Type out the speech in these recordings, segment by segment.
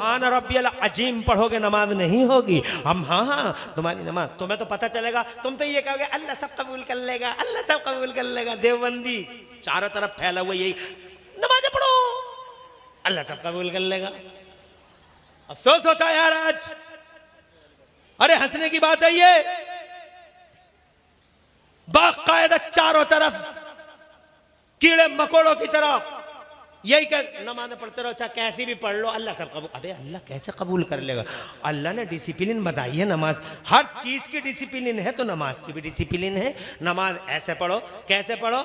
सुभान रब्बियल अजीम पढ़ोगे नमाज नहीं होगी। हम हाँ तुम्हारी नमाज, तुम्हें तो पता चलेगा, तुम तो ये कहोगे अल्लाह सब कबूल कर लेगा, अल्लाह सब कबूल कर लेगा। देवबंदी चारों तरफ फैला हुआ यही, नमाज पढ़ो अल्लाह सब कबूल कर लेगा। अफसोस होता है यार आज। अरे हंसने की बात है ये, बाकायदा चारों तरफ कीड़े मकोड़ों की तरह यही कर, नमाज़ पढ़ते रहो चाहे कैसी भी पढ़ लो, अल्लाह सब कबूल। अरे अल्लाह कैसे कबूल कर लेगा? अल्लाह ने डिसिप्लिन बताई है, नमाज हर चीज की डिसिप्लिन है, तो नमाज की भी डिसिप्लिन है। नमाज ऐसे पढ़ो, कैसे पढ़ो?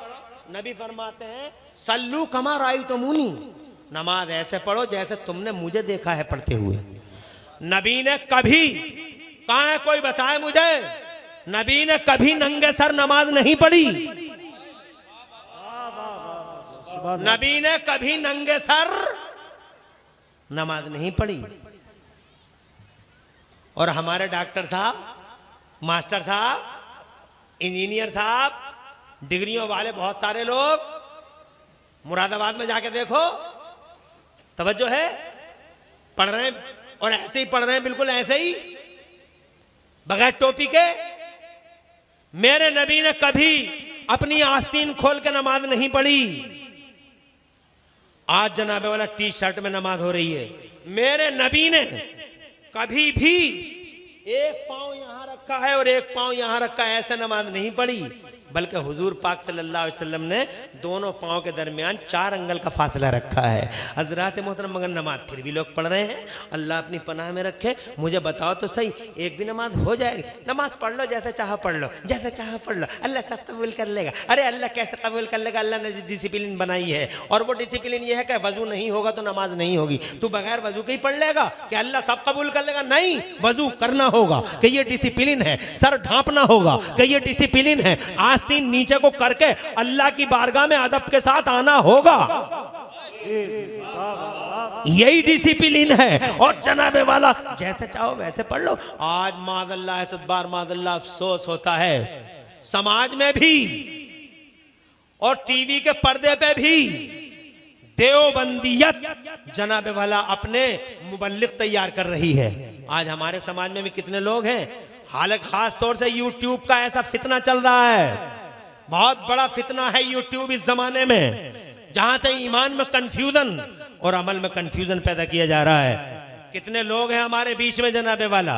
नबी फरमाते हैं सल्लू कमा रायतुमूनी, नमाज ऐसे पढ़ो जैसे तुमने मुझे देखा है पढ़ते हुए। नबी ने कभी, कहा है कोई बताए मुझे, नबी ने कभी नंगे सर नमाज नहीं पढ़ी। नबी ने कभी नंगे सर नमाज नहीं पढ़ी। और हमारे डॉक्टर साहब, मास्टर साहब, इंजीनियर साहब, डिग्रियों वाले बहुत सारे लोग, मुरादाबाद में जाके देखो, तवज्जो है, पढ़ रहे हैं और ऐसे ही पढ़ रहे हैं, बिल्कुल ऐसे ही बगैर टोपी के। मेरे नबी ने कभी अपनी आस्तीन खोल के नमाज नहीं पढ़ी। आज जनाबे वाला टी शर्ट में नमाज हो रही है। मेरे नबी ने कभी भी एक पांव यहां रखा है और एक पांव यहां रखा है ऐसे नमाज नहीं पढ़ी, बल्कि हुजूर पाक सल्लल्लाहु अलैहि वसल्लम ने दोनों पांव के दरमियान 4 अंगल का फासला रखा है। हजरात मोहतरम, मगर नमाज फिर भी लोग पढ़ रहे हैं। अल्लाह अपनी पनाह में रखे। मुझे बताओ तो सही, एक भी नमाज हो जाएगी? नमाज पढ़ लो, जैसे चाह पढ़ लो, जैसे चाह पढ़ लो, अल्लाह सब कबूल कर लेगा। अरे अल्लाह कैसे कबूल कर लेगा? अल्लाह ने डिसिप्लिन बनाई है, और वो डिसिप्लिन ये है कि वजू नहीं होगा तो नमाज नहीं होगी। तू बगैर वजू के ही पढ़ लेगा कि अल्लाह सब कबूल कर लेगा? नहीं, वजू करना होगा कि ये डिसिप्लिन है। सर ढांपना होगा कि ये डिसिप्लिन है। आस्तीन नीचे को करके अल्लाह की बारगाह में अदब के साथ आना होगा, यही डिसिप्लिन है। और जनाबे वाला जैसे चाहो वैसे पढ़ लो। आज माज़अल्लाह सद्बार माज़अल्लाह अफसोस होता है समाज में भी और टीवी के पर्दे पे भी देवबंदियत जनाबे वाला अपने मुबल्लिग तैयार कर रही है। आज हमारे समाज में भी कितने लोग हैं, हालांकि खास तौर से यूट्यूब का ऐसा फितना चल रहा है, बहुत बड़ा फितना है यूट्यूब इस जमाने में, जहां से ईमान में कंफ्यूजन और अमल में कंफ्यूजन पैदा किया जा रहा है। कितने लोग हैं हमारे बीच में जनाबे वाला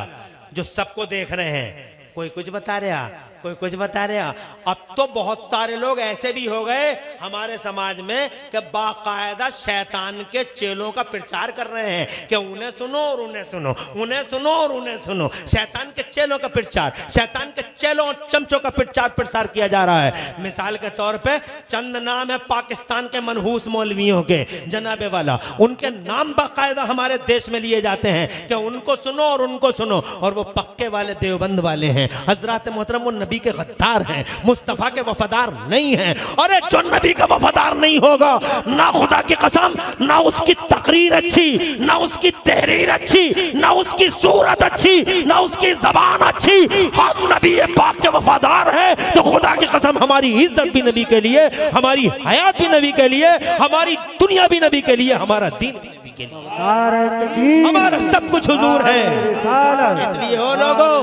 जो सबको देख रहे हैं, कोई कुछ बता रहा, कोई कुछ बता रहा। अब तो बहुत सारे लोग ऐसे भी हो गए हमारे समाज में कि बाकायदा शैतान के चेलों का प्रचार कर रहे हैं कि उन्हें सुनो और उन्हें सुनो, उन्हें सुनो और उन्हें सुनो। शैतान के चेलों का प्रचार, शैतान के चेलों और चमचों का प्रचार किया जा रहा है। मिसाल के तौर पे चंद नाम है पाकिस्तान के मनहूस मौलवियों के जनाबे वाला, उनके नाम बाकायदा हमारे देश में लिए जाते हैं कि उनको सुनो और उनको सुनो, और वो पक्के वाले देवबंद वाले हैं। हजरत मोहतरम, वो नबी के गद्दार हैं, मुस्तफा के वफादार नहीं हैं। अरे जो नबी का वफादार नहीं होगा, ना खुदा की कसम, ना उसकी तकरीर अच्छी, ना उसकी तहरीर अच्छी, ना उसकी सूरत अच्छी, ना उसकी जबान अच्छी। हम नबी पाक के वफादार हैं तो खुदा की कसम हमारी इज्जत भी नबी के लिए, हमारी हयात भी नबी के लिए, हमारी दुनिया भी नबी के लिए, हमारा दीन भी नबी के लिए, हमारा सब कुछ हुजूर है। इसलिए हो लोगों,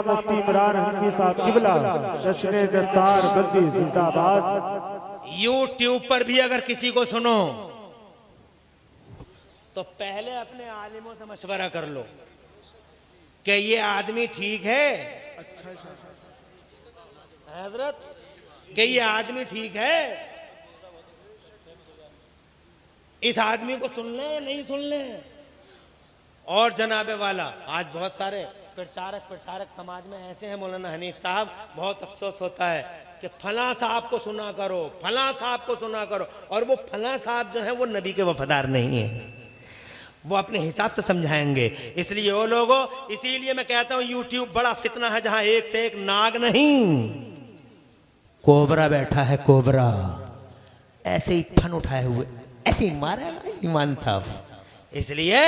मुफ्ती इमरान हनफी साहब किबला जश्न दस्तार गद्दी जिंदाबाद। यूट्यूब पर भी अगर किसी को सुनो तो पहले अपने आलिमों से मशवरा कर लो कि ये आदमी ठीक है, हजरत, कि ये आदमी ठीक है, इस आदमी को सुन ले नहीं सुन ले। और जनाबे वाला आज बहुत सारे प्रचारक समाज में ऐसे हैं, मौलाना हनीफ साहब, बहुत अफसोस होता है कि फलां साहब को सुना करो, फलां साहब को सुना करो, और वो फलां साहब जो है वो नबी के वफादार नहीं है, वो अपने हिसाब से समझाएंगे। इसलिए वो लोगों, इसीलिए मैं कहता हूं यूट्यूब बड़ा फितना है, जहां एक से एक नाग नहीं कोबरा बैठा है, कोबरा ऐसे ही फन उठाए हुए ऐसे ही मारा ईमान साहब। इसलिए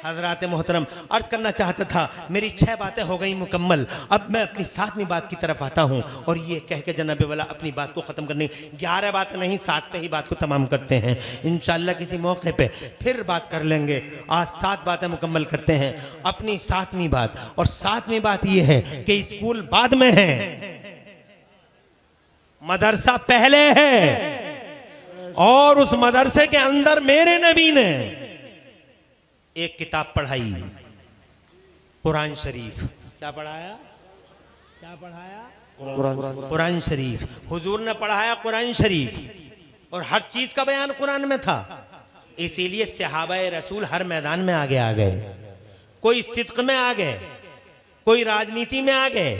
हजरात मोहतरम, अर्ज करना चाहता था, मेरी 6 बातें हो गई मुकम्मल। अब मैं अपनी 7वीं बात की तरफ आता हूँ और ये कह के जनाब वाला अपनी बात को ख़त्म करने, 11 बातें नहीं 7 पे ही बात को तमाम करते हैं। इंशाअल्लाह किसी मौके पे फिर बात कर लेंगे। आज 7 बातें मुकम्मल करते हैं, अपनी 7वीं बात। और 7वीं बात ये है कि स्कूल बाद में है, मदरसा पहले है। और उस मदरसे के अंदर मेरे नबी ने एक किताब पढ़ाई, कुरान शरीफ। क्या पढ़ाया? क्या पढ़ाया? कुरान शरीफ। हुजूर ने पढ़ाया कुरान शरीफ और हर चीज का बयान कुरान में था। इसीलिए सहाबाए रसूल हर मैदान में आगे आ गए। कोई सिद्क में आ गए, कोई राजनीति में आ गए,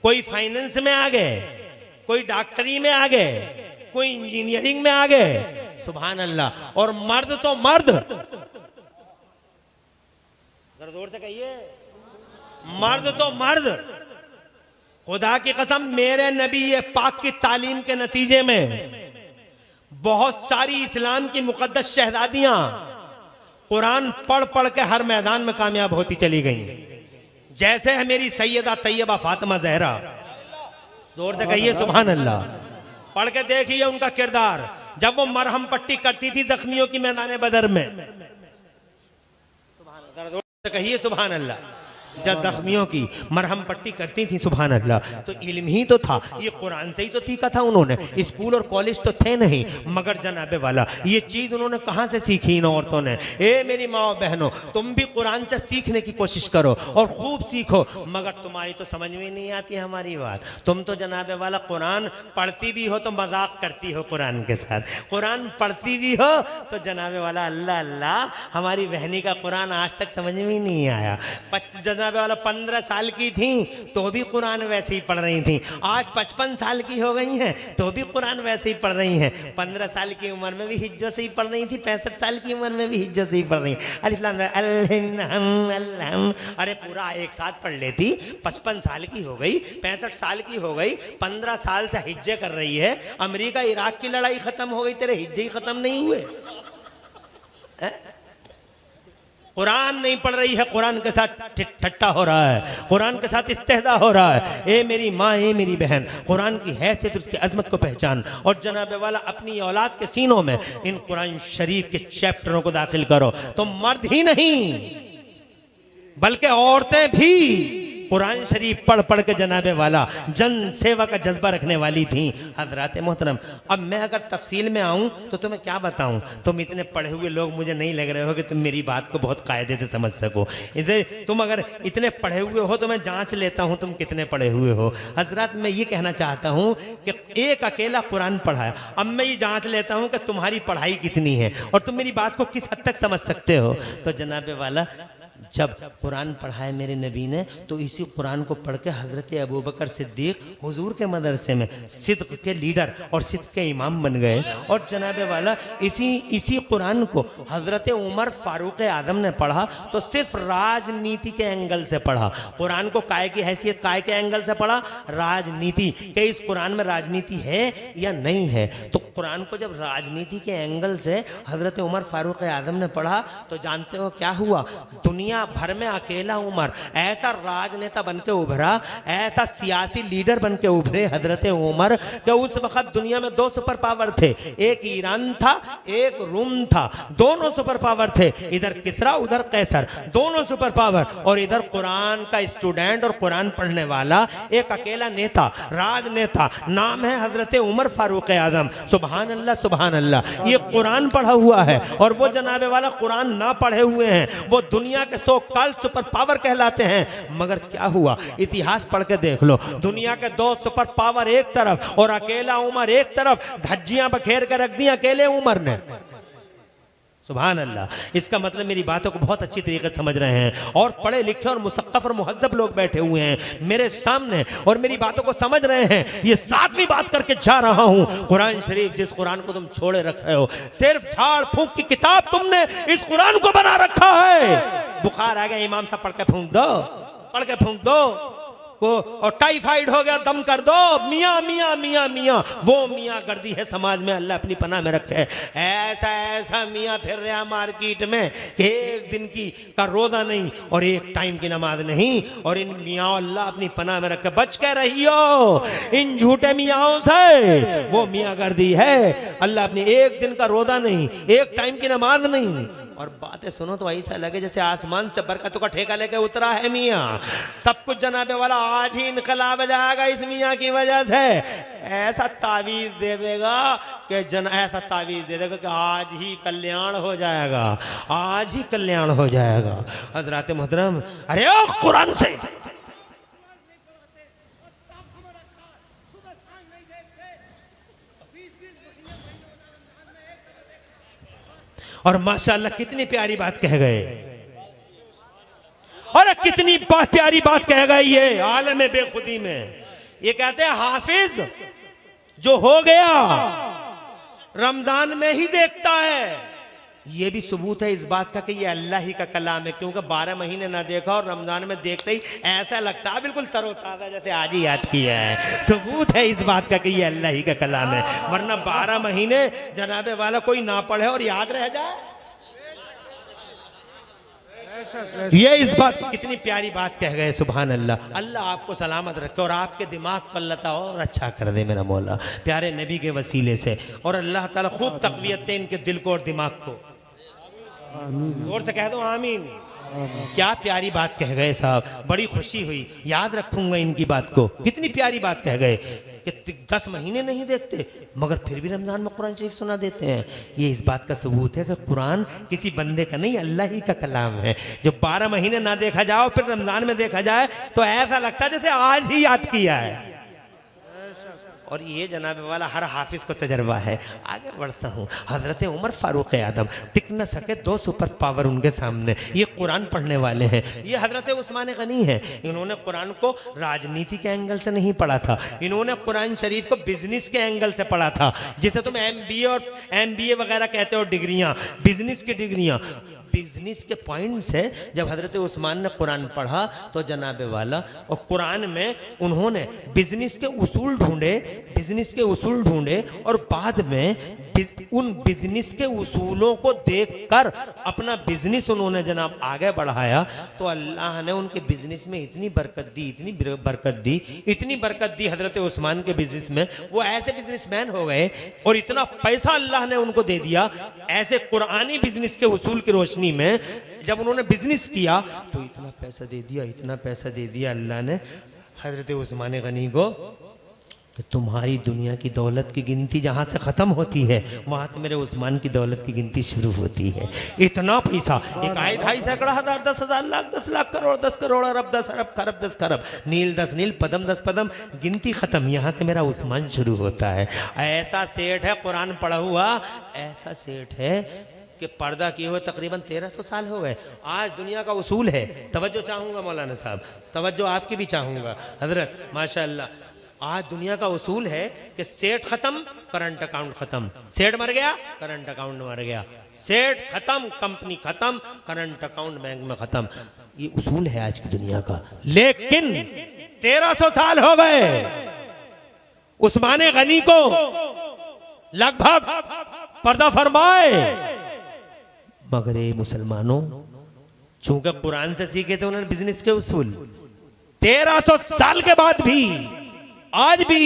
कोई फाइनेंस में आ गए, कोई डॉक्टरी में आ गए, कोई इंजीनियरिंग में आ गए। सुभान अल्लाह। और मर्द तो मर्द, जोर से कहिए, मर्द तो मर्द। खुदा की कसम, मेरे नबी ये पाक की तालीम के नतीजे में बहुत सारी इस्लाम की मुकद्दस शहजादियां कुरान पढ़ पढ़ के हर मैदान में कामयाब होती चली गईं। जैसे है मेरी सैयदा तैयबा फातिमा जहरा। जोर से कहिए सुभान अल्लाह। पढ़ के देखिए उनका किरदार, जब वो मरहम पट्टी करती थी जख्मियों की मैदान बदर में। कहिए सुभान अल्लाह। जब जख्मियों की मरहम पट्टी करती थी, सुभान अल्लाह, तो इल्म ही तो था, ये कुरान से ही तो सीखा था उन्होंने। स्कूल और कॉलेज तो थे नहीं, मगर जनाबे वाला ये चीज उन्होंने कहां से सीखी इन औरतों ने? ए मेरी माओ बहनों, तुम भी कुरान से सीखने की कोशिश करो और खूब सीखो, मगर तुम्हारी तो समझ में नहीं आती हमारी बात। तुम तो जनाबे वाला कुरान पढ़ती भी हो तो मजाक करती हो कुरान के साथ, कुरान पढ़ती भी हो तो जनाबे वाला अल्लाह अल्लाह, हमारी बहनी का कुरान आज तक समझ में ही नहीं आया। वाला 15 साल की थी तो भी कुरान वैसे ही पढ़ रही थी। आज 55 साल की हो गई हैं तो भी कुरान वैसे ही पढ़ रही हैं। 15 साल की उम्र में भी हिज्जों से ही पढ़ रही थी, 65 साल की उम्र में भी हिज्जों से ही पढ़ रही। अरे पूरा एक साथ पढ़ लेती। 55 साल की हो गई, 65 साल की हो गई, 15 साल से हिज्जे कर रही है। अमेरिका इराक की लड़ाई खत्म हो गई, तेरे हिज्जे ही खत्म नहीं हुए। कुरान नहीं पढ़ रही है, कुरान के साथ ठट्टा हो रहा है, कुरान के साथ इस्तेहदा हो रहा है। ए मेरी माँ, ए मेरी बहन, कुरान की हैसियत, उसकी अजमत को पहचान और जनाबे वाला अपनी औलाद के सीनों में इन कुरान शरीफ के चैप्टरों को दाखिल करो। तो मर्द ही नहीं बल्कि औरतें भी कुरान शरीफ पढ़ पढ़ के जनाबे वाला जन सेवा का जज्बा रखने वाली थी। हजरात मोहतरम, अब मैं अगर तफसील में आऊं तो तुम्हें क्या बताऊं? तुम इतने पढ़े हुए लोग मुझे नहीं लग रहे हो कि तुम मेरी बात को बहुत कायदे से समझ सको। तुम अगर इतने पढ़े हुए हो तो मैं जांच लेता हूं तुम कितने पढ़े हुए हो। हजरत, मैं ये कहना चाहता हूं कि एक अकेला कुरान पढ़ाया, अब मैं ये जांच लेता हूं कि तुम्हारी पढ़ाई कितनी है और तुम मेरी बात को किस हद तक समझ सकते हो। तो जनाबे वाला जब कुरान पढ़ाए मेरे नबी ने तो इसी कुरान को पढ़ के हज़रत अबू बकर सिद्दीक हुजूर के मदरसे में सिद्क के लीडर और सिद्क के इमाम बन गए। और जनाबे वाला इसी कुरान को हज़रत उमर फारूक आजम ने पढ़ा तो सिर्फ राजनीति के एंगल से पढ़ा। कुरान को काय की हैसियत, काय के एंगल से पढ़ा? राजनीति, कि इस कुरान में राजनीति है या नहीं है। तो कुरान को जब राजनीति के एंगल से हज़रत उमर फारूक आजम ने पढ़ा तो जानते हो क्या हुआ? दुनिया भर में अकेला उमर ऐसा राजनेता बनके उभरा, ऐसा सियासी लीडर बनके उभरे हजरत उमर कि उस वक्त दुनिया में 2 सुपर पावर थे, एक ईरान था, एक रूम था। दोनों सुपर पावर थे, इधर किसरा उधर कैसर, दोनों सुपर पावर। और इधर कुरान का स्टूडेंट और कुरान पढ़ने वाला एक अकेला नेता, राजनेता, नाम है हजरत उमर फारूक आजम। सुभान अल्लाह, सुभान अल्लाह। ये कुरान पढ़ा हुआ है और वो जनाबे वाला कुरान ना पढ़े हुए हैं, वो दुनिया के कल सुपर पावर कहलाते हैं। मगर क्या हुआ? इतिहास पढ़ के देख लो, दुनिया के 2 सुपर पावर एक तरफ और अकेला उमर एक तरफ, धज्जियां बखेर कर रख दी अकेले उमर ने। सुभान अल्लाह। इसका मतलब मेरी बातों को बहुत अच्छी तरीके से समझ रहे हैं और पढ़े लिखे और मुसक्कफ और मुहज्जब लोग बैठे हुए हैं मेरे सामने और मेरी बातों को समझ रहे हैं। ये 7वीं बात करके जा रहा हूं। कुरान शरीफ, जिस कुरान को तुम छोड़े रख रहे हो, सिर्फ झाड़ फूंक की किताब तुमने इस कुरान को बना रखा है। बुखार आ गया, इमाम साहब पढ़ के फूंक दो, पढ़ के फूंक दो। को और टाइफाइड हो गया दम कर दो, मियाँ मियाँ मियाँ मियाँ, वो मियाँ गर्दी है समाज में, अल्लाह अपनी पनाह में रखे। ऐसा ऐसा मियाँ फिर रहा मार्केट में कि एक दिन की का रोजा नहीं और एक टाइम की नमाज नहीं, और इन मियाँ अल्लाह अपनी पनाह में रखे। बच के रहियो इन झूठे मियाँओं से, वो मियाँ गर्दी है, अल्लाह अपनी एक दिन का रोजा नहीं, एक टाइम की नमाज नहीं, और बातें सुनो तो ऐसा लगे जैसे आसमान से बरकतों का ठेका लेके उतरा है मियाँ। सब कुछ जनाबे वाला आज ही इनकलाब आ जाएगा इस मियाँ की वजह से। ऐसा तावीज दे देगा कि ऐसा तावीज दे देगा कि आज ही कल्याण हो जाएगा, आज ही कल्याण हो जाएगा। हजरात मोहतरम, अरे ओ कुरान से और माशाअल्लाह कितनी प्यारी बात कह गए, और कितनी प्यारी बात कह गई ये आलम बेखुदी में। ये कहते हैं हाफिज जो हो गया रमजान में ही देखता है। ये भी सबूत है इस बात का कि ये अल्लाह ही का कलाम है, क्योंकि 12 महीने ना देखा और रमजान में देखते ही ऐसा लगता है बिल्कुल तरोताजा जैसे आज ही याद किया है। सबूत है इस बात का कि ये अल्लाह ही का कलाम है, वरना 12 महीने जनाबे वाला कोई ना पढ़े और याद रह जाए। ये इस बात की कितनी प्यारी बात कह गए, सुभान अल्लाह। अल्लाह आपको सलामत रखे और आपके दिमाग पर लता और अच्छा कर दे मेरा मौला, प्यारे नबी के वसीले से। और अल्लाह ताला खूब तक़वियत दे इनके दिल को और दिमाग को। जोर से कह दो आमीन। क्या प्यारी बात कह गए साहब, बड़ी खुशी हुई, याद रखूंगा इनकी बात को। कितनी प्यारी बात कह गए कि 10 महीने नहीं देखते मगर फिर भी रमजान में कुरान शरीफ सुना देते हैं। ये इस बात का सबूत है कि कुरान किसी बंदे का नहीं, अल्लाह ही का कलाम है। जो 12 महीने ना देखा जाओ फिर रमजान में देखा जाए तो ऐसा लगता है जैसे आज ही याद किया है। और ये जनाब वाला हर हाफिज को तजर्बा है। आगे बढ़ता हूँ, हजरत उमर फारूक आदम, टिक न सके 2 सुपर पावर उनके सामने। ये कुरान पढ़ने वाले हैं। ये हजरत उस्मान गनी हैं। इन्होंने कुरान को राजनीति के एंगल से नहीं पढ़ा था, इन्होंने कुरान शरीफ को बिजनेस के एंगल से पढ़ा था। जिसे तुम MBA और MBA वगैरह कहते हो डिग्रियाँ, बिजनेस की डिग्रियाँ, बिजनेस के पॉइंट से जब हजरत उस्मान ने कुरान पढ़ा तो जनाबे वाला, और कुरान में उन्होंने बिजनेस के उसूल ढूंढे, बिजनेस के उसूल ढूंढे, और बाद में उन बिजनेस के उसूलों को देखकर अपना बिजनेस उन्होंने जनाब आगे बढ़ाया। तो अल्लाह ने उनके बिजनेस में इतनी बरकत दी, इतनी बरकत दी, इतनी बरकत दी हजरत उस्मान के बिजनेस में, वो ऐसे बिजनेसमैन हो गए और इतना पैसा अल्लाह ने उनको दे दिया। ऐसे कुरानी बिजनेस के उसूल की रोशनी में जब उन्होंने बिजनेस किया तो इतना पैसा दे दिया, इतना पैसा दे दिया अल्लाह ने हजरत उस्मान गनी को कि तुम्हारी दुनिया की दौलत की गिनती जहाँ से ख़त्म होती है वहाँ से मेरे उस्मान की दौलत की गिनती शुरू होती है। इतना पैसा, 1 2 सैकड़ा हज़ार 10 हज़ार लाख 10 लाख करोड़ 10 करोड़ अरब 10 अरब खरब 10 खरब, नील 10 नील, पदम 10 पदम, गिनती ख़त्म, यहाँ से मेरा उस्मान शुरू होता है। ऐसा सेठ है कुरान पढ़ा हुआ, ऐसा सेठ है कि पर्दा किए हुए तकरीबन 1300 साल हो गए। आज दुनिया का उसूल है, तवज्जो चाहूँगा मौलाना साहब, तवज्जो आपकी भी चाहूँगा हजरत, माशाअल्लाह। आज दुनिया का उसूल है कि सेठ खत्म करंट अकाउंट खत्म, सेठ मर गया करंट अकाउंट मर गया, सेठ खत्म कंपनी खत्म करंट अकाउंट बैंक में खत्म। ये उसूल है आज की दुनिया का। लेकिन 1300 साल हो गए उस्मान गनी को लगभग पर्दा फरमाए, मगर ये मुसलमानों चूंकि कुरान से सीखे थे उन्होंने बिजनेस के उसूल, 1300 साल के बाद भी आज भी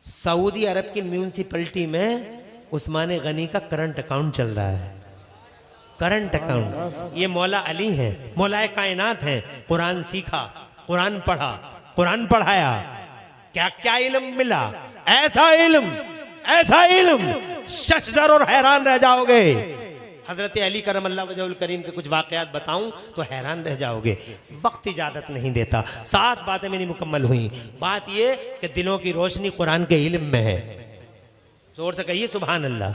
सऊदी अरब की म्यूनिसिपैलिटी में उस्मान गनी का करंट अकाउंट चल रहा है। करंट अकाउंट, ये मौला अली हैं, मौलाए कायनात हैं। कुरान सीखा, कुरान पढ़ा, कुरान पढ़ाया, क्या क्या इल्म मिला, ऐसा इल्म शशदर और हैरान रह जाओगे। हजरत अली करम अल्लाह वजहुल करीम के कुछ वाकयात बताऊं तो हैरान रह जाओगे, वक्त इजाजत नहीं देता। 7 बातें मेरी मुकम्मल हुई। बात ये कि दिलों की रोशनी कुरान के इल्म में है। जोर से कहिए सुभान अल्लाह।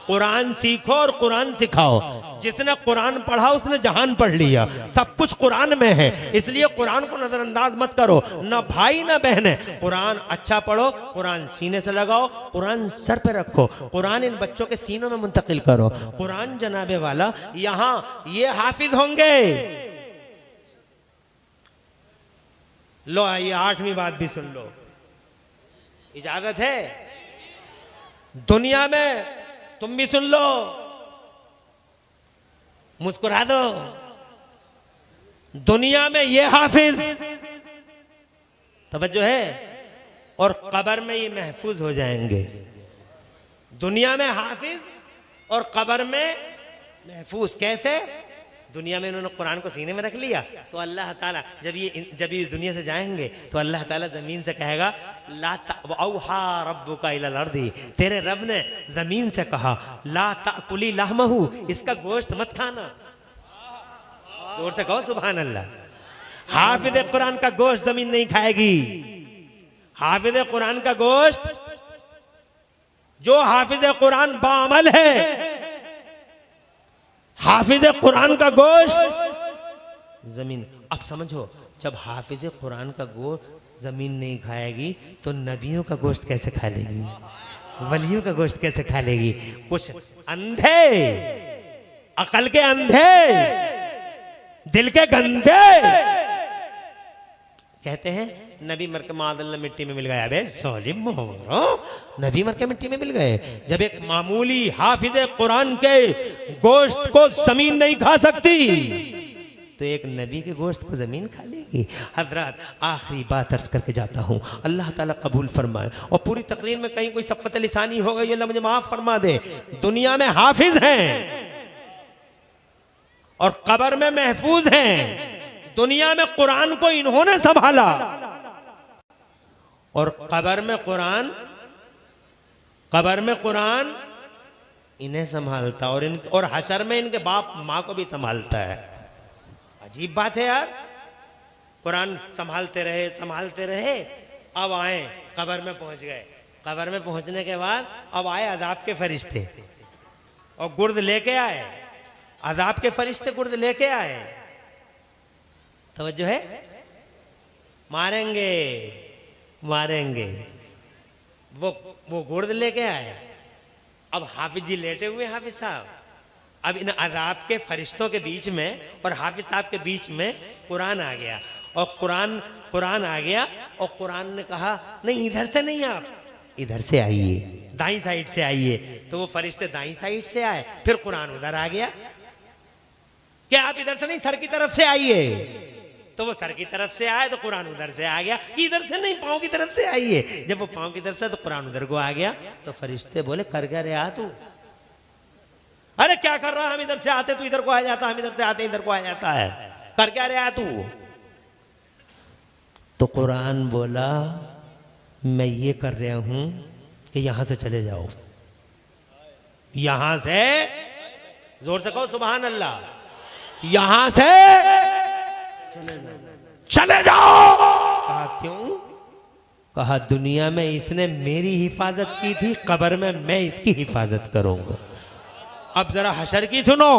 कुरान सीखो और कुरान सिखाओ। जिसने कुरान पढ़ा उसने जहान पढ़ लिया, सब कुछ कुरान में है। इसलिए कुरान को नजरअंदाज मत करो, ना भाई ना बहने। कुरान अच्छा पढ़ो, कुरान सीने से लगाओ, कुरान सर पे रखो, कुरान इन बच्चों के सीनों में मुंतकिल करो। कुरान जनाबे वाला यहाँ ये हाफिज होंगे, लो आइए 8वीं बात भी सुन लो, इजाजत है? दुनिया में तुम भी सुन लो, मुस्कुरा दो। दुनिया में ये हाफिज, तवज्जो है, और कब्र में ये महफूज हो जाएंगे। दुनिया में हाफिज और कब्र में महफूज। कैसे? दुनिया में इन्होंने कुरान को सीने में रख लिया तो अल्लाह ताला जब ये दुनिया से जाएंगे तो अल्लाह ताला जमीन से कहेगा ला औहा रब्बुका इलल अर्दी, तेरे रब ने जमीन से कहा ला ताकुली लहमहू, इसका गोश्त मत खाना। जोर से कहो सुभान अल्लाह। हाफिज कुरान का गोश्त जमीन नहीं खाएगी। हाफिज कुरान का गोश्त, जो हाफिज कुरान बाअमल है, हाफिज कुरान का गोश्त जमीन। अब समझो, जब हाफिज कुरान का गोश्त जमीन नहीं खाएगी तो नबियों का गोश्त कैसे खा लेगी, वलियों का गोश्त कैसे खा लेगी? कुछ अंधे, अकल के अंधे, दिल के गंदे कहते हैं नबी मर के मादल्ला मिट्टी में मिल गया। अबे सोलिम मोहरो, नबी मर के मिट्टी में मिल गए। जब एक मामूली हाफिज कुरान के गोश्त को जमीन नहीं खा सकती तो एक नबी के गोश्त को जमीन खा लेगी। हजरत आखिरी बात अर्ज करके जाता हूँ, अल्लाह ताला कबूल फरमाए। और पूरी तकरीर में कहीं कोई सबकत लिसानी हो गई, अल्लाह मुझे माफ फरमा दे। दुनिया में हाफिज हैं और कब्र में महफूज हैं। दुनिया में कुरान को इन्होंने संभाला और कब्र में कुरान इन्हें संभालता, और हशर में इनके बाप माँ को भी संभालता है। अजीब बात है यार। कुरान संभालते रहे, अब आए कब्र में पहुंच गए। कब्र में पहुंचने के बाद अब आए अजाब के फरिश्ते और गुर्द लेके आए। अजाब के फरिश्ते गुर्द लेके आए। तवज्जो है? मारेंगे। वो गुर्द लेके आए। अब हाफिज जी लेटे हुए, हाफिज साहब। अब इन अजाब के फरिश्तों के बीच में और हाफिज साहब के बीच में कुरान आ गया। और कुरान आ गया और कुरान ने कहा नहीं, इधर से नहीं, आप इधर से आइए, दाईं साइड से आइए। तो वो फरिश्ते दाईं साइड से आए, फिर कुरान उधर आ गया। क्या आप इधर से नहीं, सर की तरफ से आइए। तो वो सर की तरफ से आए तो कुरान उधर से आ गया। इधर से नहीं, पांव की तरफ से आइए। जब वो पांव की तरफ से तो कुरान उधर को आ गया। तो फरिश्ते बोले कर क्या रहा तू? अरे क्या कर रहा? हम इधर से आते तू इधर को आ जाता, हम इधर से आते इधर को आ जाता है, कर क्या रहा तू? तो कुरान बोला मैं ये कर रहा हूं कि यहां से चले जाओ, यहां से, जोर से कहो सुभान अल्लाह, यहां से चले जाओ। कहा क्यों? कहा दुनिया में इसने मेरी हिफाजत की थी, कब्र में मैं इसकी हिफाजत करूंगा। अब जरा हशर की सुनो।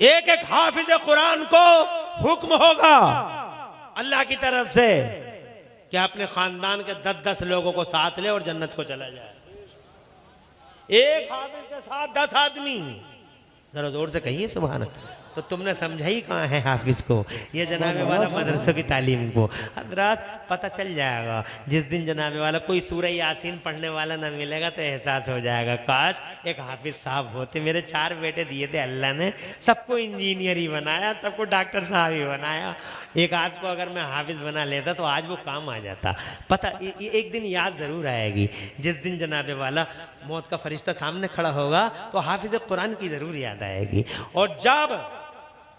एक एक हाफिज कुरान को हुक्म होगा अल्लाह की तरफ से कि अपने खानदान के 10-10 लोगों को साथ ले और जन्नत को चला जाए। एक हाफिज के साथ 10 आदमी। जरा जोर से कहिए सुभान अल्लाह। तो तुमने समझा ही कहाँ है हाफिज को, ये जनाबे वाला मदरसों की तालीम को। हजरात पता चल जाएगा जिस दिन जनाबे वाला कोई सूरह यासीन पढ़ने वाला ना मिलेगा तो एहसास हो जाएगा काश एक हाफिज साहब होते। मेरे 4 बेटे दिए थे अल्लाह ने, सबको इंजीनियर ही बनाया, सबको डॉक्टर साहब ही बनाया। एक आध को अगर मैं हाफिज बना लेता तो आज वो काम आ जाता। पता एक दिन याद जरूर आएगी जिस दिन जनाबे वाला मौत का फरिश्ता सामने खड़ा होगा तो हाफिज कुरान की जरूर याद आएगी। और जब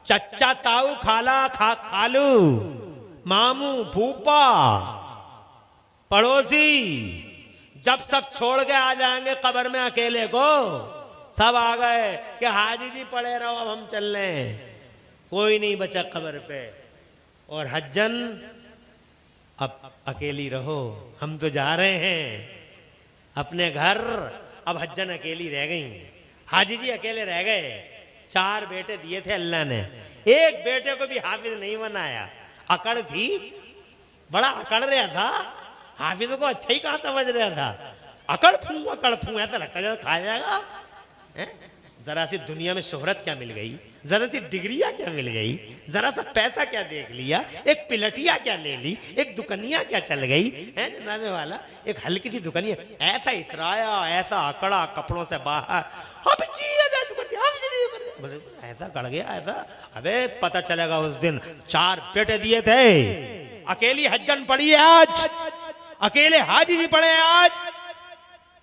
चच्चा ताऊ खाला खालू मामू फूफा पड़ोसी जब सब छोड़ के आ जाएंगे कब्र में अकेले को, सब आ गए कि हाजी जी पड़े रहो अब हम चल रहे हैं, कोई नहीं बचा कब्र पे। और हज्जन अब अकेली रहो, हम तो जा रहे हैं अपने घर। अब हज्जन अकेली रह गई, हाजी जी अकेले रह गए। 4 बेटे दिए थे अल्लाह ने, एक बेटे को भी हाफिज नहीं बनाया। अकड़ थी, बड़ा अकड़ रहा था, हाफिज को अच्छा ही कहाँ समझ रहा था। अकड़ फू ऐसा लगता है खा जाएगा। जरा सी दुनिया में शोहरत क्या मिल गई, जरा सी डिग्रियां क्या मिल गई, जरा सा पैसा क्या देख लिया, एक पिलटिया क्या ले ली, एक दुकनिया क्या चल गई है जनाब वाला, एक हल्की सी दुकनिया, ऐसा इतराया, ऐसा अकड़ा कपड़ों से बाहर, ऐसा कड़ गया ऐसा। अबे पता चलेगा उस दिन 4 बेटे दिए थे, अकेली हज्जन पड़ी है आज, अकेले हाजी जी पड़े हैं आज,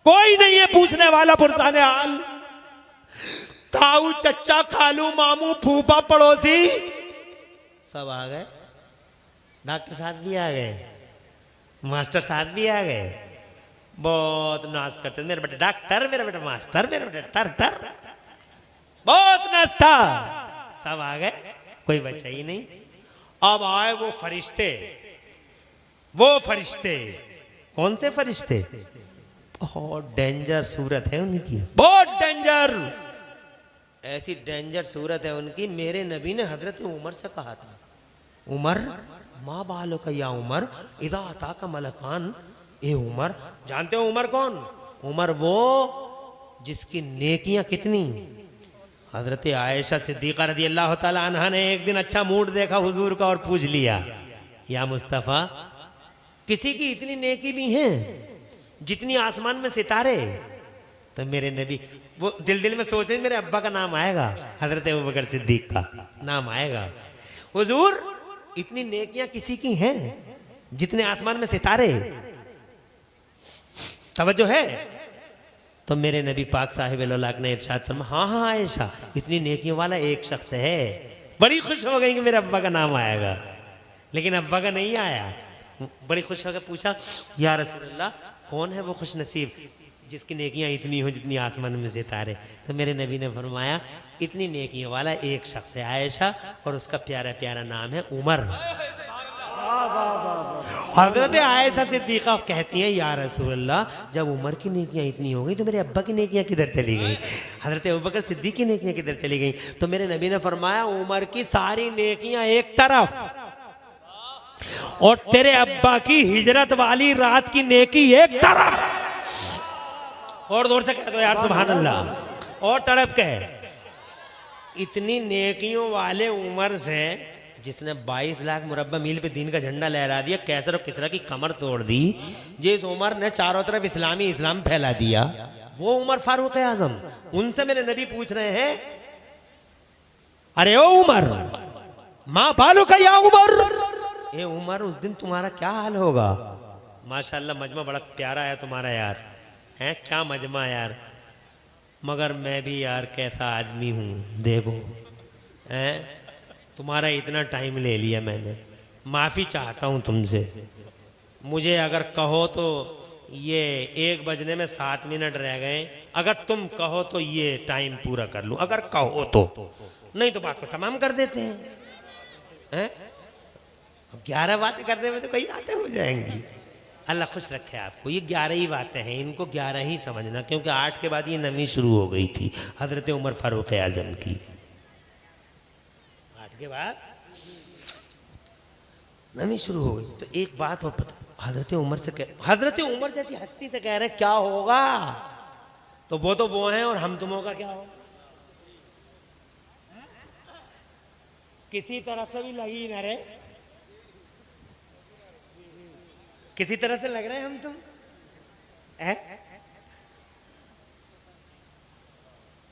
कोई नहीं है पूछने वाला पुरसाने हाल। ताऊ चच्चा खालू मामू फूफा पड़ोसी सब आ गए, डॉक्टर साहब भी आ गए, मास्टर साहब भी आ गए, बहुत नाच करते मेरे बेटे डॉक्टर, मेरे बेटे मास्टर, मेरे बेटे टर, बहुत नाच था, सब आ गए, कोई बचा ही नहीं। अब आए वो फरिश्ते, कौन से फरिश्ते, बहुत डेंजर सूरत है उनकी, बहुत डेंजर, ऐसी डेंजर सूरत है उनकी। मेरे नबी ने हजरत उमर से कहा था, उमर माँ बालो का या उमर इदा अता का मलकान, ए उमर, जानते हो उमर कौन, उमर वो जिसकी नेकियां कितनी। हजरत आयशा सिद्दीका रदी अल्लाह ताला अन्हा ने एक दिन अच्छा मूड देखा हुजूर का और पूछ लिया, या मुस्तफ़ा किसी की इतनी नेकी भी है जितनी आसमान में सितारे। तो मेरे नबी वो दिल में सोच रहे मेरे अब्बा का नाम आएगा, हजरत अबू बकर सिद्दीक का नाम आएगा। हुजूर इतनी नेकियां किसी की हैं जितने आसमान में सितारे, तवज्जो है। तो मेरे नबी पाक साहिब अलौलाक ने इरशाद फरमाया, हाँ हाँ आयशा इतनी नेकियों वाला एक शख्स है। बड़ी खुश हो गई कि मेरे अब्बा का नाम आएगा, लेकिन अब्बा का नहीं आया। बड़ी खुश होकर पूछा, या रसूलल्लाह कौन है वो खुश नसीब जिसकी नेकियां इतनी हो जितनी आसमान में सितारे। तो मेरे नबी ने फरमाया इतनी नेकियों वाला एक शख्स है आयशा, और उसका प्यारा प्यारा नाम है उमर। हजरत आयशा सिद्दीका कहती हैं, या रसूलल्लाह जब उमर की नेकियां इतनी हो गई तो मेरे अब्बा की नेकियां किधर चली गई, हजरत अबू बकर सिद्दीक की नेकियां किधर चली गई। तो मेरे नबी ने फरमाया उमर की सारी नेकियां एक तरफ और तेरे अब्बा की हिजरत वाली रात की नेकी एक तरफ। और जोर से कह दो यार सुभान अल्लाह, और तड़प के इतनी नेकियों वाले उमर से जिसने 22 लाख मुरब्बा मील पे दीन का झंडा लहरा दिया, कैसर और किसरा की कमर तोड़ दी, जिस उमर ने चारों तरफ इस्लाम फैला दिया, वो उमर फारूक आजम। उनसे मेरे नबी पूछ रहे हैं, अरे ओ उमर माँ बालू का या उमर, ए उमर उस दिन तुम्हारा क्या हाल होगा। माशाल्लाह मजमा बड़ा प्यारा है तुम्हारा यार, है क्या मजमा यार, मगर मैं भी यार कैसा आदमी हूँ देखो, है तुम्हारा इतना टाइम ले लिया मैंने, माफ़ी चाहता हूँ तुमसे। मुझे अगर कहो तो ये 1 बजने में 7 मिनट रह गए, अगर तुम कहो तो ये टाइम पूरा कर लूँ, अगर कहो तो, नहीं तो बात को तमाम कर देते हैं। अब 11 बातें करने में तो कई बातें हो जाएंगी। अल्लाह खुश रखे आपको। ये 11 ही बातें हैं, इनको 11 ही समझना, क्योंकि 8 के बाद ये नमी शुरू हो गई थी हजरत उमर फारूक आजम की। 8 के बाद नमी शुरू हो गई। तो एक बात और पता, हजरत उमर जैसी हस्ती से कह रहे क्या होगा, तो वो हैं और हम तुमों का क्या होगा। किसी तरह से भी लगी न रे, किसी तरह से लग रहे हैं हम तुम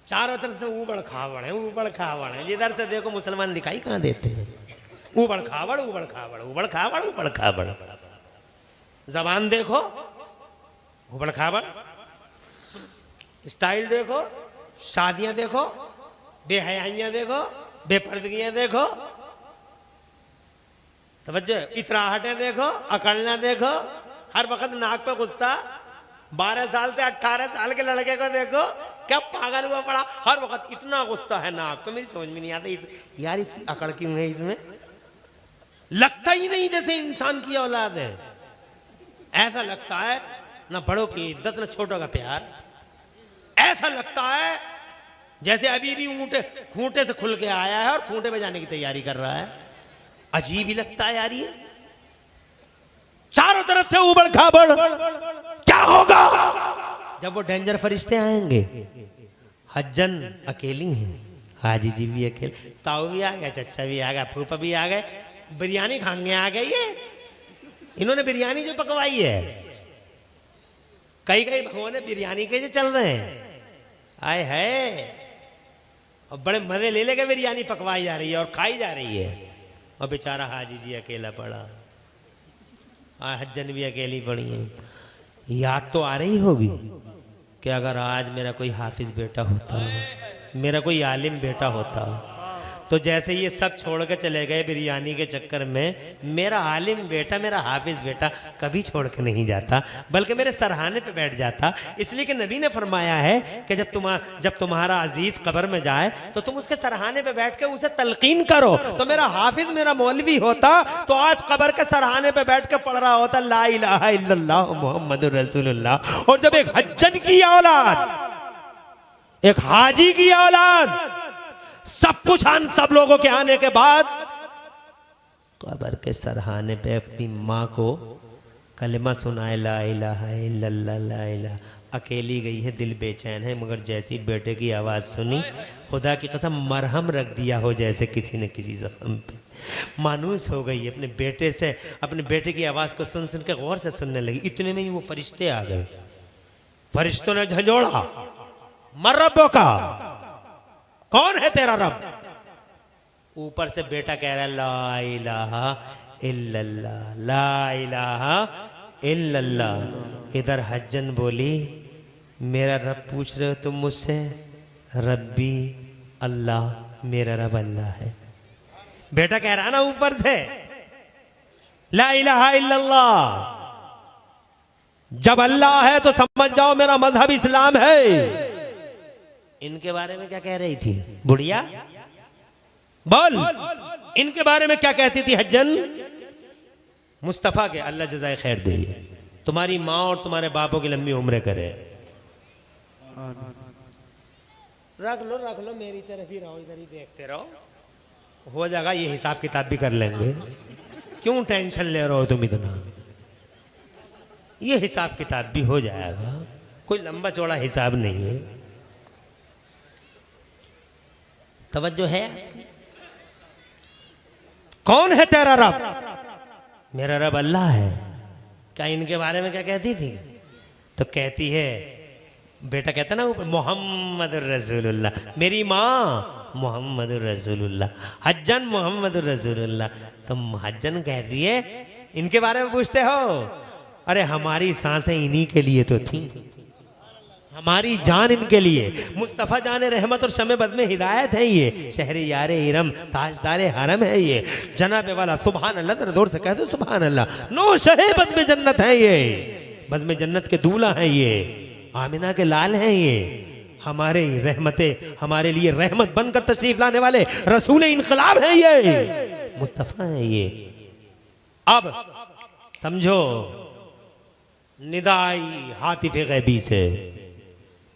चारों तरफ से ऊबड़ खावड़ है, जिधर से देखो मुसलमान दिखाई कहां देते हैं, ऊबड़ खावड़। जबान देखो ऊबड़ खावड़, स्टाइल देखो, शादियां देखो, बेहयाइयां देखो, बेपर्दगियां देखो, तवज्जो, इतराहटें देखो, अकड़ना देखो, हर वक्त नाक पे गुस्सा। 12 साल से 18 साल के लड़के को देखो क्या पागल हुआ पड़ा, हर वक्त इतना गुस्सा है नाक पे। मेरी समझ में नहीं आता यार इतनी अकड़ क्यों है इसमें, लगता ही नहीं जैसे इंसान की औलाद है। ऐसा लगता है ना बड़ों की इज्जत ना छोटों का प्यार, ऐसा लगता है जैसे अभी भी खूंटे से खुल के आया है और खूंटे पे जाने की तैयारी कर रहा है। अजीब ही लगता है यार ये, चारों तरफ से ऊबड़ खाबड़। क्या होगा जब वो डेंजर फरिश्ते आएंगे, हज्जन अकेली हैं, हाजी जी भी अकेले, ताऊ भी आ गया, चच्चा भी आ गया, फूफा भी आ गए, बिरयानी खाने आ गई है। इन्होंने बिरयानी जो पकवाई है, कई कई भगवान बिरयानी के जो चल रहे हैं, आए है, और बड़े मजे ले लेके बिरयानी पकवाई जा रही है और खाई जा रही है, और बेचारा हाजी जी अकेला पड़ा, हज्जन भी अकेली पड़ी है। याद तो आ रही होगी कि अगर आज मेरा कोई हाफिज बेटा होता, मेरा कोई आलिम बेटा होता, तो जैसे ये सब छोड़ के चले गए बिरयानी के चक्कर में, मेरा आलिम बेटा, मेरा हाफिज बेटा कभी छोड़ के नहीं जाता, बल्कि मेरे सरहाने पे बैठ जाता। इसलिए कि नबी ने फरमाया है कि जब तुम्हारा अजीज कब्र में जाए तो तुम उसके सरहाने पे बैठ के उसे तलकीन करो। तो मेरा हाफिज, मेरा मौलवी होता तो आज कब्र के सरहाने पे बैठ के पढ़ रहा होता ला इलाहा इल्लल्लाह मुहम्मदुर रसूलुल्लाह। और जब एक हज्जन की औलाद, एक हाजी की औलाद, सब कुछ सब लोगों के आने के बाद कब्र के सरहाने पे अपनी माँ को कलिमा सुनाए ला इलाहा इल्लल्लाह, ला इलाहा, अकेली गई है, दिल बेचैन है, मगर जैसी बेटे की आवाज़ सुनी, खुदा की कसम मरहम रख दिया हो जैसे किसी ने किसी जख्म पे, मानूस हो गई अपने बेटे से, अपने बेटे की आवाज़ को सुन सुन के गौर से सुनने लगी। इतने में ही वो फरिश्ते आ गए, फरिश्तों ने झंझोड़ा, मर रब्बो का, कौन है तेरा रब? ऊपर से बेटा कह रहा है ला इलाहा इल्लल्लाह, ला इलाहा इल्लल्लाह। इधर हज्जन बोली मेरा रब पूछ रहे हो तुम मुझसे? रब्बी अल्लाह, मेरा रब अल्लाह है। बेटा कह रहा ना ऊपर से ला इलाहा इल्लल्लाह। जब अल्लाह है तो समझ जाओ मेरा मजहब इस्लाम है। इनके बारे में क्या कह रही थी बुढ़िया? बोल, इनके बारे में क्या कहती थी हज्जन? मुस्तफा के अल्लाह जज़ाए खैर दे, तुम्हारी माँ और तुम्हारे बापों की लंबी उम्र करे। रख लो मेरी तरफ ही रहो, इधर ही देखते रहो, हो जाएगा। ये हिसाब किताब भी कर लेंगे, क्यों टेंशन ले रहे हो तुम इतना? ये हिसाब किताब भी हो जाएगा, कोई लंबा चौड़ा हिसाब नहीं है। तवज्जो है? कौन है तेरा रब? मेरा रब अल्लाह है। क्या इनके बारे में क्या कहती थी? तो कहती है, बेटा कहता ना ऊपर मोहम्मद रसूलुल्लाह, मेरी माँ मोहम्मद रसूलुल्लाह, हज्जन मोहम्मद रसूलुल्लाह। तुम हज्जन कहती है, इनके बारे में पूछते हो? अरे हमारी सांसें इन्हीं के लिए तो थी, हमारी जान इनके लिए। मुस्तफ़ा जान रहमत और शमे बद में हिदायत है ये, शहरी यारे इरम ताजदार हरम है ये, जनाबे वाला सुभान अल्लाह, तेरे जोर से कह दो सुभान अल्लाह। नो शहे बद में जन्नत है ये, बद में जन्नत के दूल्हा हैं ये, आमिना के लाल हैं ये, हमारे रहमतें, हमारे लिए रहमत बनकर तशरीफ लाने वाले रसूल इनकलाब है ये, मुस्तफ़ा है ये। अब समझो निदाई हातिफे गैबी से,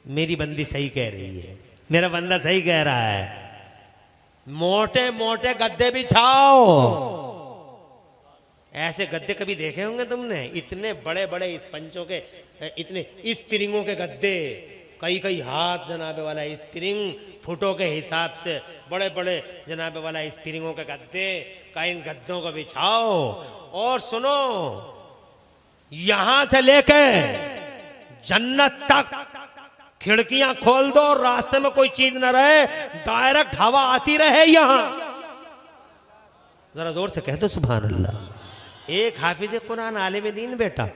मेरी बंदी सही कह रही है, मेरा बंदा सही कह रहा है। मोटे मोटे गद्दे बिछाओ। ऐसे गद्दे कभी देखे होंगे तुमने? इतने बड़े बड़े इस पंचों के, इतने स्प्रिंगों के गद्दे, कई कई हाथ जनाबे वाला स्प्रिंग, फुटों के हिसाब से बड़े बड़े जनाबे वाला स्प्रिंगों के गद्दे, कई इन गद्दों को बिछाओ। और सुनो, यहां से लेके जन्नत तक खिड़कियां खोल दो, रास्ते में कोई चीज न रहे, डायरेक्ट हवा आती रहे यहां। जरा जोर से कह दो सुभान अल्लाह। एक हाफिज कुरान आलिम दीन बेटा,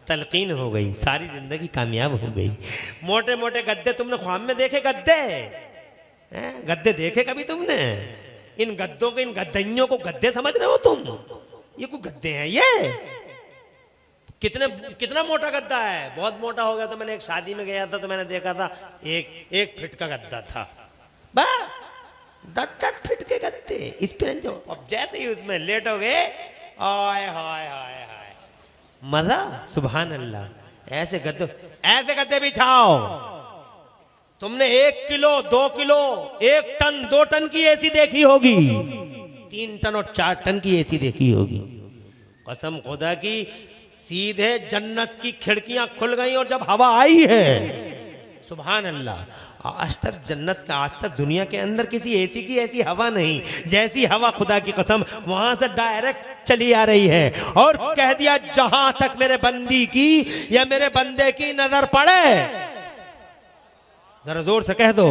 तलकीन हो गई, सारी जिंदगी कामयाब हो गई। मोटे मोटे गद्दे तुमने ख्वाब में देखे? गद्दे गद्दे देखे कभी तुमने? इन गद्दों को, इन गद्दइयों को गद्दे समझ रहे हो तुम? ये कोई गद्दे हैं ये? कितना मोटा गद्दा है, बहुत मोटा हो गया। तो मैंने एक शादी में गया था तो मैंने देखा था एक फीट का गद्दा था, बस 10 फीट के गद्दे इस पर जो, अब जैसे ही उसमें लेट हो गए, हाय हाय हाय हाय, मजा सुभान अल्लाह। ऐसे गद्दे बिछाओ। तुमने 1 किलो 2 किलो 1 टन 2 टन की एसी देखी होगी, 3 टन और 4 टन की एसी देखी होगी। कसम खुदा की, सीधे जन्नत की खिड़कियां खुल गई और जब हवा आई है सुभान अल्लाह, आज तक जन्नत का, आज तक दुनिया के अंदर किसी एसी की ऐसी हवा नहीं, जैसी हवा खुदा की कसम वहां से डायरेक्ट चली आ रही है। और कह दिया जहां तक मेरे बंदी की या मेरे बंदे की नजर पड़े, जरा जोर से कह दो,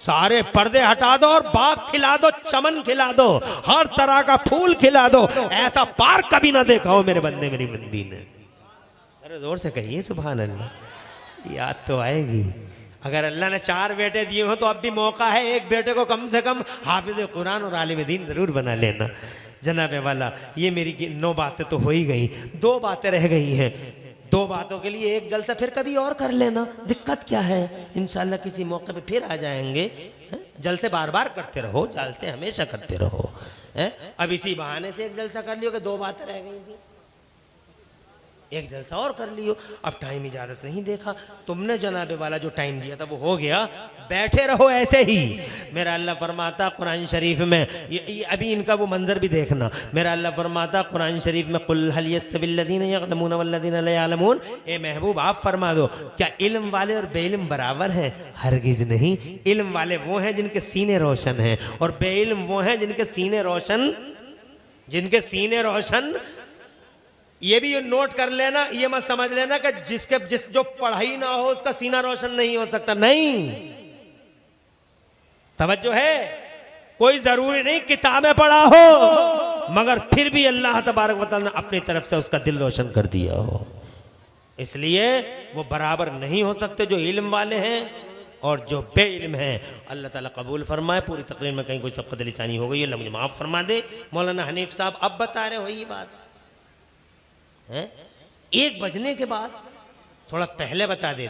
सारे पर्दे हटा दो और बाग खिला दो, चमन खिला दो, हर तरह का फूल खिला दो, ऐसा पार्क कभी ना देखा हो मेरे बंदे मेरी बंदी ने। अरे जोर से कहिए सुभान अल्लाह। याद तो आएगी। अगर अल्लाह ने 4 बेटे दिए हो तो अब भी मौका है, एक बेटे को कम से कम हाफिज कुरान और आलिम दीन जरूर बना लेना। जनाबे वाला, ये मेरी 9 बातें तो हो ही गई, 2 बातें रह गई हैं। 2 बातों के लिए एक जलसा फिर कभी और कर लेना, दिक्कत क्या है, इंशाल्लाह किसी मौके पे फिर आ जाएंगे। जलसे बार बार करते रहो, जलसे हमेशा करते रहो। अब इसी बहाने से एक जलसा कर लियो कि 2 बातें रह गई थी, एक जलसा और कर लियो। अब टाइम इजाजत नहीं देखा तुमने, जनाबे वाला जो टाइम दिया था वो हो गया, बैठे रहो ऐसे ही। मेरा अल्लाह फरमाता कुरान शरीफ में, ये अभी इनका वो मंजर भी देखना। मेरा अल्लाह फरमाता कुरान शरीफ में, कुल हल यस्तविल्लज़ीना यअलमून वल्लज़ीना ला यअलमून, ए महबूब आप फरमा दो क्या इल्म वाले और बेइल्म बराबर हैं? हरगिज नहीं। इल्म वाले वो हैं जिनके सीने रोशन हैं, और बेइल्म वो हैं जिनके सीने रोशन। ये भी नोट कर लेना, ये मत समझ लेना कि जिस जो पढ़ाई ना हो उसका सीना रोशन नहीं हो सकता, नहीं। तवज्जो है, कोई जरूरी नहीं किताबें पढ़ा हो, मगर फिर भी अल्लाह तबारक व तआला ने अपनी तरफ से उसका दिल रोशन कर दिया हो। इसलिए वो बराबर नहीं हो सकते जो इल्म वाले हैं और जो बेइल्म हैं। अल्लाह ताला कबूल फरमाए। पूरी तकरीर में कहीं कोई सबकत लिसानी हो गई, अल्लाह मुझे माफ़ फरमा दे। मौलाना हनीफ साहब अब बता रहे हो ये बात है, 1 बजने के बाद, थोड़ा पहले बता दे।